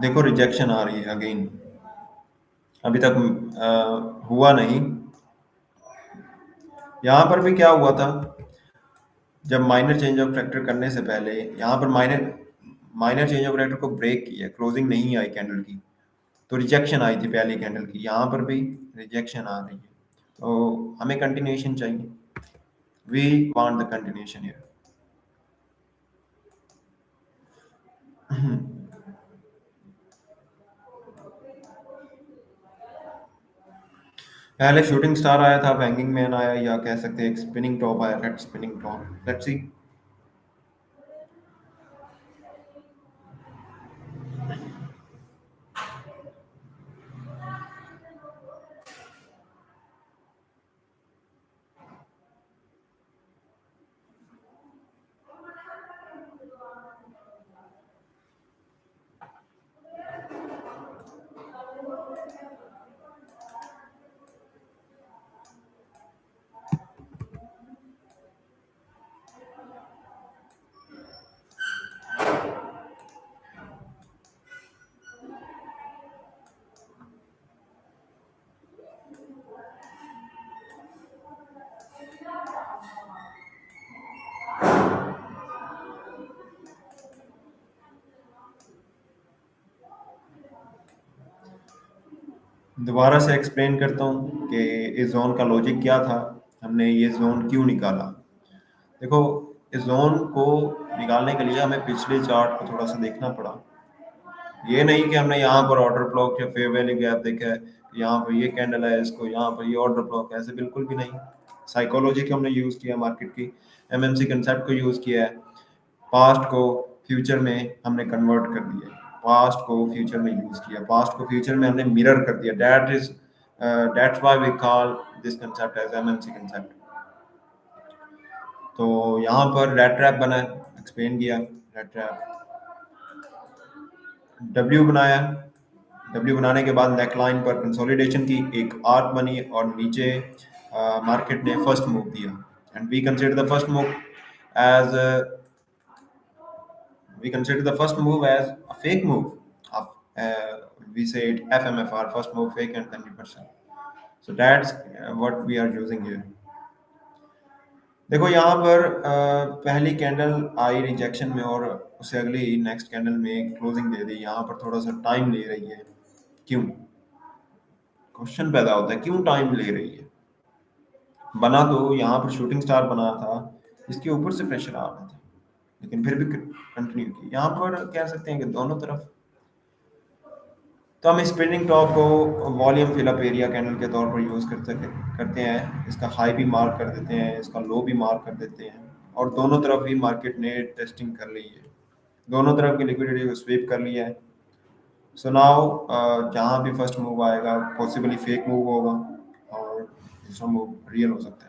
देखो रिजेक्शन आ रही है अगेन, अभी तक हुआ नहीं। यहाँ पर भी क्या हुआ था, जब माइनर चेंज ऑफ फैक्टर करने से पहले यहाँ पर minor minor change of factor को ब्रेक किया, क्लोजिंग नहीं आई कैंडल की, तो रिजेक्शन आई थी पहली कैंडल की, यहाँ पर भी रिजेक्शन आ रही है, तो हमें कंटिन्यूएशन चाहिए, we want the continuation here. पहले शूटिंग स्टार आया था, बैंगिंग मैन आया, या कह सकते हैं एक स्पिनिंग टॉप आया, red spinning top. Let's see. दोबारा से एक्सप्लेन करता हूँ कि इस जोन का लॉजिक क्या था, हमने ये जोन क्यों निकाला। देखो इस जोन को निकालने के लिए हमें पिछले चार्ट को थोड़ा सा देखना पड़ा। ये नहीं कि हमने यहाँ पर ऑर्डर ब्लॉक या फेयर वैल्यू गैप देखा है, यहाँ पर ये कैंडल है, इसको यहाँ पर ये ऑर्डर ब्लॉक है, ऐसे बिल्कुल भी नहीं। साइकोलॉजी को हमने यूज़ किया, मार्केट की एमएमसी कंसेप्ट को यूज़ किया है, पास्ट को फ्यूचर में हमने कन्वर्ट कर दिया, पास्ट को फ्यूचर में यूज़ किया, पास्ट को फ्यूचर में हमने मिरर कर दिया। That's why we call this concept as MMC concept. तो यहाँ पर रेड ट्रैप बना है, एक्सप्लेन किया रेड ट्रैप। डब्ल्यू बनाया, डब्ल्यू बनाने के बाद नेकलाइन पर कंसोलिडेशन की, एक आर्क बनी और नीचे मार्केट ने फर्स्ट मूव दिया, and we consider the first move as we consider the first move as a fake move of we say it FMFR, first move fake and 20%. So that's what we are using here. देखो यहाँ पर पहली candle आई rejection में और उससे अगली next candle में closing दे दी, यहाँ पर थोड़ा सा टाइम ले रही है। क्यों? क्वेश्चन पैदा होता है क्यों टाइम ले रही है। बना तो यहाँ पर शूटिंग स्टार बना था, इसके ऊपर से प्रेशर आ रहा था, लेकिन फिर भी कंटिन्यू की। यहाँ पर कह सकते हैं कि दोनों तरफ, तो हम स्पिनिंग टॉप को वॉल्यूम फिलअप एरिया कैंडल के तौर पर यूज़ करते हैं। इसका हाई भी मार्क कर देते हैं, इसका लो भी मार्क कर देते हैं, और दोनों तरफ ही मार्केट ने टेस्टिंग कर ली है, दोनों तरफ की लिक्विडिटी को स्वीप कर लिया है। सो नाउ जहाँ भी फर्स्ट मूव आएगा पॉसिबली फेक मूव होगा और दूसरा मूव रियल हो सकता है।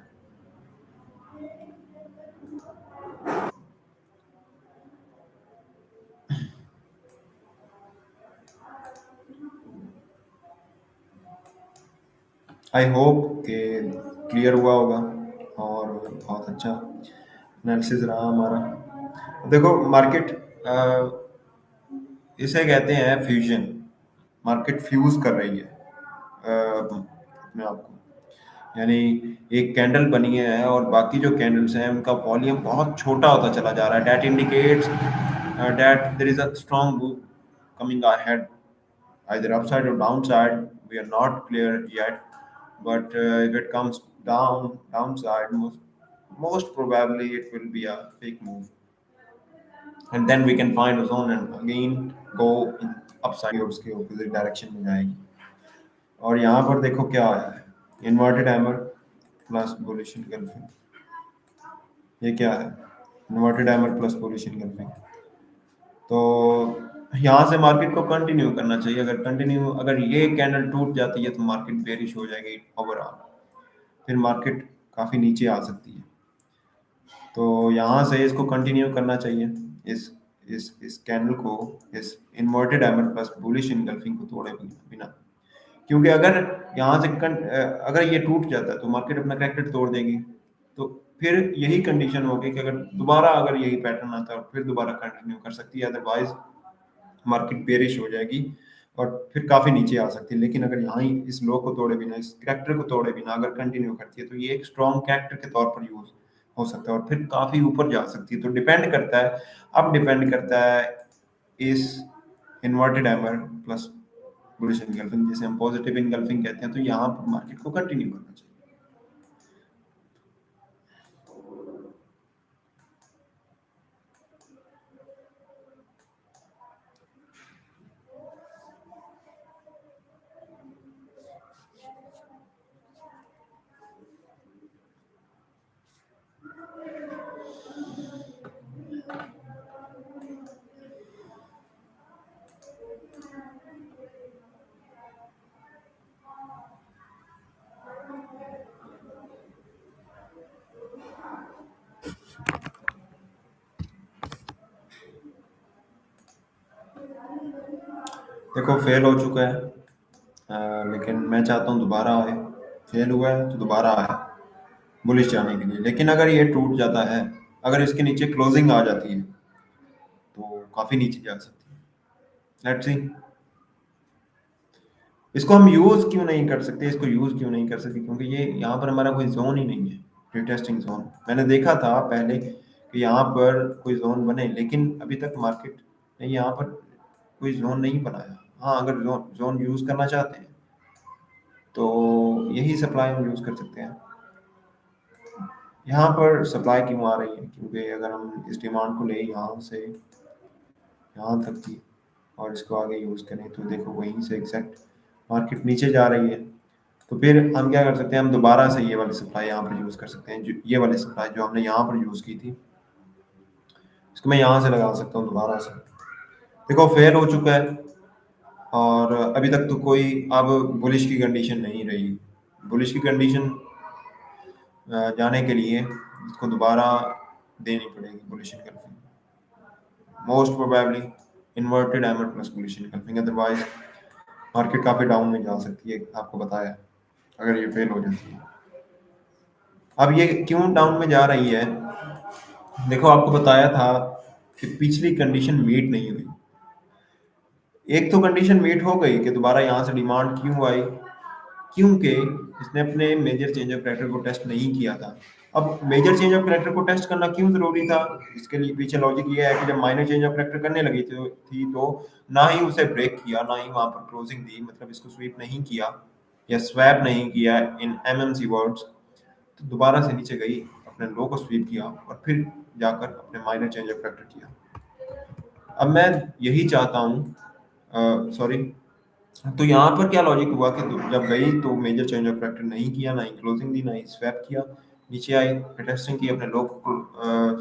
आई होप कि क्लियर हुआ होगा और बहुत अच्छा एनालिसिस रहा हमारा। देखो मार्केट इसे कहते हैं फ्यूजन, मार्केट फ्यूज कर रही है अपने आप को, यानी एक कैंडल बनी है और बाकी जो कैंडल्स हैं उनका वॉल्यूम बहुत छोटा होता चला जा रहा है। That indicates that there is a strong move coming ahead, either upside or downside, we are not clear yet, but if it comes downside, most probably it will be a fake move, and then we can find a zone and again go in upside और उसके opposite direction में जाएगी। और यहाँ पर देखो क्या आया है, inverted hammer plus bullish engulfing. ये क्या है? Inverted hammer plus bullish engulfing. तो यहाँ से मार्केट को कंटिन्यू करना चाहिए। अगर ये कैंडल टूट जाती है तो मार्केट बेरिश हो जाएगी ओवरऑल, फिर मार्केट काफ़ी नीचे आ सकती है। तो यहाँ से इसको कंटिन्यू करना चाहिए, इस कैंडल को, इस inverted hammer plus bullish engulfing को तोड़े बिना, क्योंकि अगर यहाँ से अगर ये टूट जाता है तो मार्केट अपना करेक्टर तोड़ देगी, तो फिर यही कंडीशन होगी कि अगर यही पैटर्न आता है फिर दोबारा कंटिन्यू कर सकती है, अदरवाइज मार्केट बेरिश हो जाएगी और फिर काफ़ी नीचे आ सकती है। लेकिन अगर यहाँ ही इस लो को तोड़े बिना, इस करेक्टर को तोड़े बिना अगर कंटिन्यू करती है तो ये एक स्ट्रॉन्ग करेक्टर के तौर पर यूज हो सकता है और फिर काफ़ी ऊपर जा सकती है। तो डिपेंड करता है इस inverted hammer plus bullish engulfing, जिसे हम पॉजिटिव इनगल्फिंग कहते हैं, तो यहाँ पर मार्केट को कंटिन्यू करना चाहिए। देखो फेल हो चुका है, लेकिन मैं चाहता हूँ दोबारा आए। फेल हुआ है तो दोबारा आए बुलिश जाने के लिए। लेकिन अगर ये टूट जाता है, अगर इसके नीचे क्लोजिंग आ जाती है तो काफ़ी नीचे जा सकती है। लेट्स सी इसको हम यूज़ क्यों नहीं कर सकते, इसको यूज़ क्यों नहीं कर सकते, क्योंकि ये यहाँ पर हमारा कोई जोन ही नहीं है, रिटेस्टिंग जोन। मैंने देखा था पहले कि यहाँ पर कोई जोन बने, लेकिन अभी तक मार्केट ने यहाँ पर कोई जोन नहीं बनाया। हाँ, अगर जोन यूज़ करना चाहते हैं तो यही सप्लाई हम यूज़ कर सकते हैं। यहाँ पर सप्लाई क्यों आ रही है, क्योंकि अगर हम इस डिमांड को ले यहाँ से यहाँ तक की और इसको आगे यूज़ करें तो देखो वहीं से एग्जैक्ट मार्केट नीचे जा रही है, तो फिर हम क्या कर सकते हैं, हम दोबारा से ये वाली सप्लाई यहाँ पर यूज़ कर सकते हैं। जो ये वाली सप्लाई जो हमने यहाँ पर यूज़ की थी, इसको मैं यहाँ से लगा सकता हूँ दोबारा से। देखो फेल हो चुका है, और अभी तक तो कोई अब बुलिश की कंडीशन नहीं रही। बुलिश की कंडीशन जाने के लिए इसको दोबारा देनी पड़ेगी bullish engulfing, most probably inverted hammer plus bullish engulfing, otherwise market काफ़ी डाउन में जा सकती है, आपको बताया, अगर ये फेल हो जाती है। अब ये क्यों डाउन में जा रही है, देखो आपको बताया था कि पिछली कंडीशन मीट नहीं हुई। एक तो कंडीशन मीट हो गई कि दोबारा यहाँ से डिमांड क्यों आई, क्योंकि इसने अपने मेजर चेंज ऑफ कैरेक्टर को टेस्ट नहीं किया था। अब मेजर चेंज ऑफ कैरेक्टर को टेस्ट करना क्यों जरूरी था, इसके लिए पीछे लॉजिक ये है कि जब माइनर चेंज ऑफ कैरेक्टर करने लगी तो ना ही उसे ब्रेक किया, ना ही वहां पर क्लोजिंग दी, मतलब इसको स्वीप नहीं किया या स्वैप नहीं किया इन एमएमसी वर्ड्स, तो दोबारा से नीचे गई, अपने लो को स्वीप किया और फिर जाकर अपने माइनर चेंज ऑफ कैरेक्टर किया। अब मैं यही चाहता हूँ, सॉरी, तो यहाँ पर क्या लॉजिक हुआ कि जब गई तो मेजर चेंज ऑफ कैरेक्टर नहीं किया, ना ही क्लोजिंग दी, ना ही स्वैप किया, नीचे आई, टेस्टिंग की, अपने लो को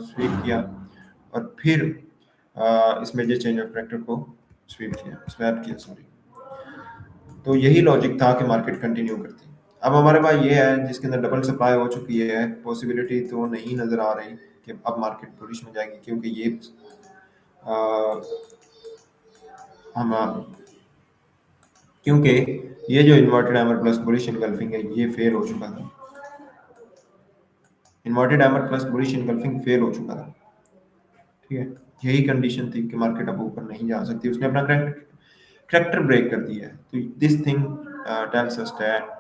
स्वीप किया और फिर इस मेजर चेंज ऑफ कैरेक्टर को स्वीप किया, स्वैप किया, सॉरी। तो यही लॉजिक था कि मार्केट कंटिन्यू करती। अब हमारे पास ये है जिसके अंदर डबल सप्लाई हो चुकी है, पॉसिबिलिटी तो नहीं नज़र आ रही कि अब मार्केट बुलिश में जाएगी, क्योंकि ये आ, हम क्योंकि ये जो inverted hammer plus bullish engulfing है ये फेल हो चुका था, inverted hammer plus bullish engulfing fail हो चुका था, ठीक है। यही कंडीशन थी कि मार्केट अब ऊपर नहीं जा सकती, उसने अपना करेक्टर ब्रेक कर दिया है। तो this thing tells us that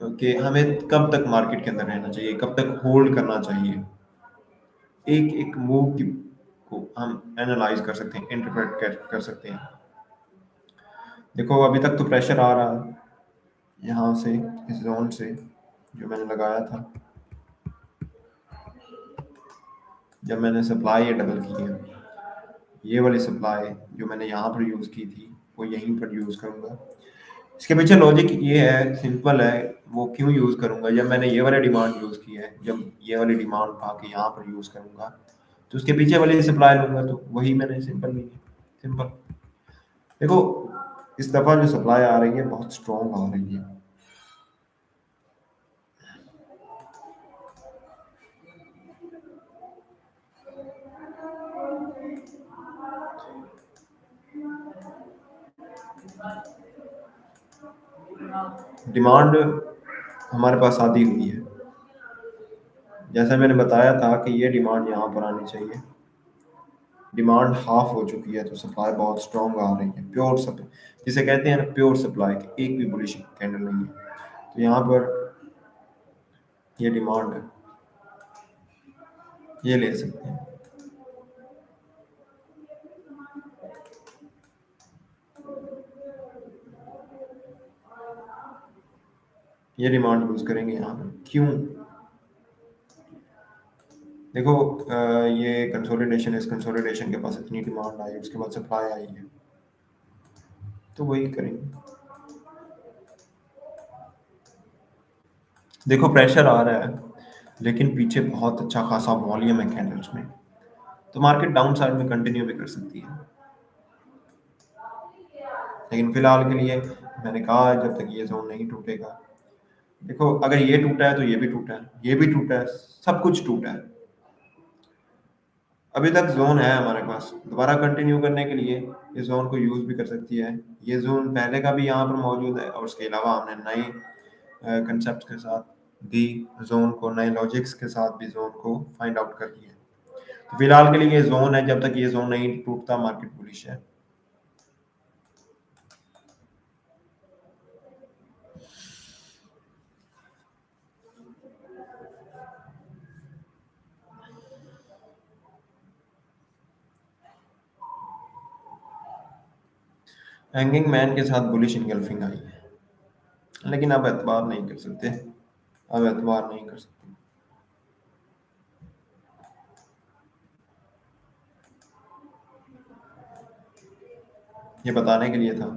कि हमें कब तक मार्केट के अंदर रहना चाहिए, कब तक होल्ड करना चाहिए, एक एक मूव को हम एनालाइज कर सकते हैं, इंटरप्रेट कर सकते हैं। देखो अभी तक तो प्रेशर आ रहा है यहाँ से, इस जोन से जो मैंने लगाया था, जब मैंने सप्लाई ये डबल की है, ये वाली सप्लाई जो मैंने यहाँ पर यूज़ की थी वो यहीं पर यूज़ करूँगा। इसके पीछे लॉजिक ये है, सिंपल है, वो क्यों यूज़ करूँगा, जब मैंने ये वाला डिमांड यूज़ की है, जब ये वाली डिमांड पा के यहाँ पर यूज़ करूँगा तो उसके पीछे वाली सप्लाई लूँगा, तो वही मैंने सिंपल ली है, सिंपल। देखो इस दफ़ा जो सप्लाई आ रही है बहुत स्ट्रॉन्ग आ रही है, डिमांड हमारे पास आधी हुई है, जैसा मैंने बताया था कि ये डिमांड यहाँ पर आनी चाहिए, डिमांड हाफ हो चुकी है, तो सप्लाई बहुत स्ट्रॉन्ग आ रही है, प्योर सप्लाई जिसे कहते हैं ना, प्योर सप्लाई, एक भी बुलिश कैंडल नहीं है। तो यहाँ पर ये डिमांड है, ये ले सकते हैं, ये डिमांड यूज करेंगे यहाँ पर। क्यों, देखो ये कंसोलिडेशन है, इस कंसोलिडेशन के पास इतनी डिमांड आई, उसके बाद सप्लाई आई है, तो वही करेंगे। देखो प्रेशर आ रहा है लेकिन पीछे बहुत अच्छा खासा वॉल्यूम है कैंडल्स में, तो मार्केट डाउन साइड में कंटिन्यू भी कर सकती है, लेकिन फिलहाल के लिए मैंने कहा जब तक ये जोन नहीं टूटेगा, देखो अगर ये टूटा है तो ये भी टूटा है, ये भी टूटा है, सब कुछ टूटा है, अभी तक जोन है हमारे पास, दोबारा कंटिन्यू करने के लिए इस जोन को यूज भी कर सकती है। ये जोन पहले का भी यहाँ पर मौजूद है, और उसके अलावा हमने नए कंसेप्ट के साथ भी जोन को, नए लॉजिक्स के साथ भी जोन को फाइंड आउट कर लिया है। तो फिलहाल के लिए ये जोन है, जब तक ये जोन नहीं टूटता मार्केट बुलिश है। हैंगिंग मैन के साथ बुलिश इनगल्फिंग आई है, लेकिन अब एतबार नहीं कर सकते, अब एतबार नहीं कर सकते। ये बताने के लिए था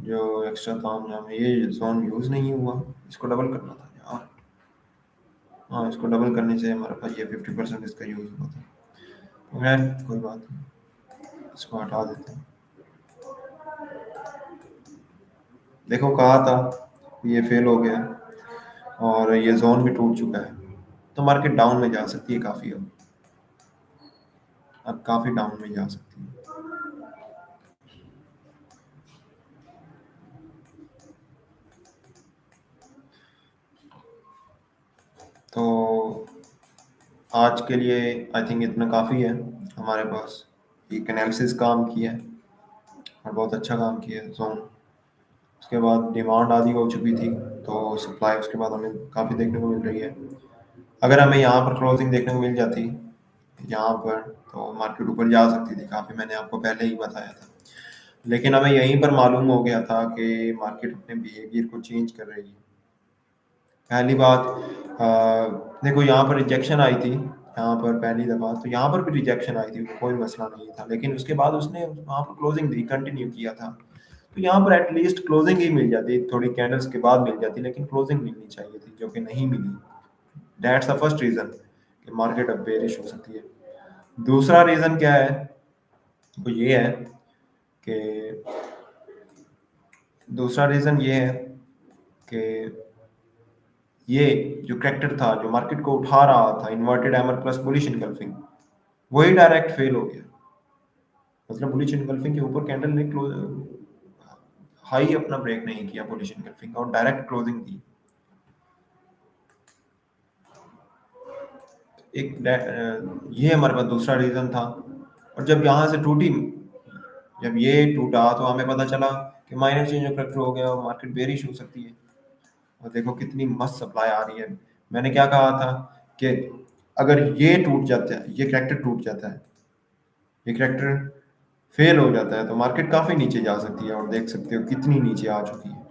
जो एक्स्ट्रा तामझाम है, ये जोन यूज़ नहीं हुआ, इसको डबल करना था यार। हाँ, इसको डबल करने से हमारे पास ये 50% इसका यूज़ हुआ था। तो खैर कोई बात नहीं, इसको हटा देते हैं। देखो कहा था, ये फेल हो गया और ये जोन भी टूट चुका है, तो मार्केट डाउन में जा सकती है काफ़ी। अब काफ़ी डाउन में जा सकती है। तो आज के लिए आई थिंक इतना काफ़ी है हमारे पास। एक एनालिसिस काम किया है और बहुत अच्छा काम किया है जोन। उसके बाद डिमांड आधी हो चुकी थी, तो सप्लाई उसके बाद हमें काफ़ी देखने को मिल रही है। अगर हमें यहाँ पर क्लोजिंग देखने को मिल जाती यहाँ पर, तो मार्केट ऊपर जा सकती थी काफ़ी, मैंने आपको पहले ही बताया था। लेकिन हमें यहीं पर मालूम हो गया था कि मार्केट अपने बिहेवियर को चेंज कर रही है। पहली बात, देखो यहाँ पर रिजेक्शन आई थी, यहाँ पर पहली दफ़ा तो यहाँ पर भी रिजेक्शन आई थी, कोई मसला नहीं था, लेकिन उसके बाद उसने वहाँ पर क्लोजिंग दी, कंटिन्यू किया था। तो यहाँ पर एटलीस्ट क्लोजिंग ही मिल जाती, थोड़ी कैंडल्स के बाद मिल जाती, लेकिन क्लोजिंग मिलनी चाहिए थी, जो कि नहीं मिली। दैट्स द फर्स्ट रीज़न कि मार्केट अब बेरिश हो सकती है। दूसरा रीज़न क्या है, वो ये है कि दूसरा रीज़न ये है कि ये जो करेक्टर था, जो मार्केट को उठा रहा था, inverted hammer plus bullish engulfing, वही डायरेक्ट फेल हो गया। मतलब बुलिश इनगल्फिंग के ऊपर कैंडल ने क्लोज हाई अपना ब्रेक नहीं किया बुलिश इनगल्फिंग, और डायरेक्ट क्लोजिंग दी। ये हमारे पास दूसरा रीजन था। और जब यहाँ से टूटी, जब ये टूटा, तो हमें पता चला कि माइनर चेंज ऑफ करेक्टर हो गया और मार्केट बेरिश हो सकती है। और देखो कितनी मस्त सप्लाई आ रही है। मैंने क्या कहा था कि अगर ये टूट जाता है, ये करेक्टर टूट जाता है, ये करेक्टर फेल हो जाता है, तो मार्केट काफ़ी नीचे जा सकती है, और देख सकते हो कितनी नीचे आ चुकी है।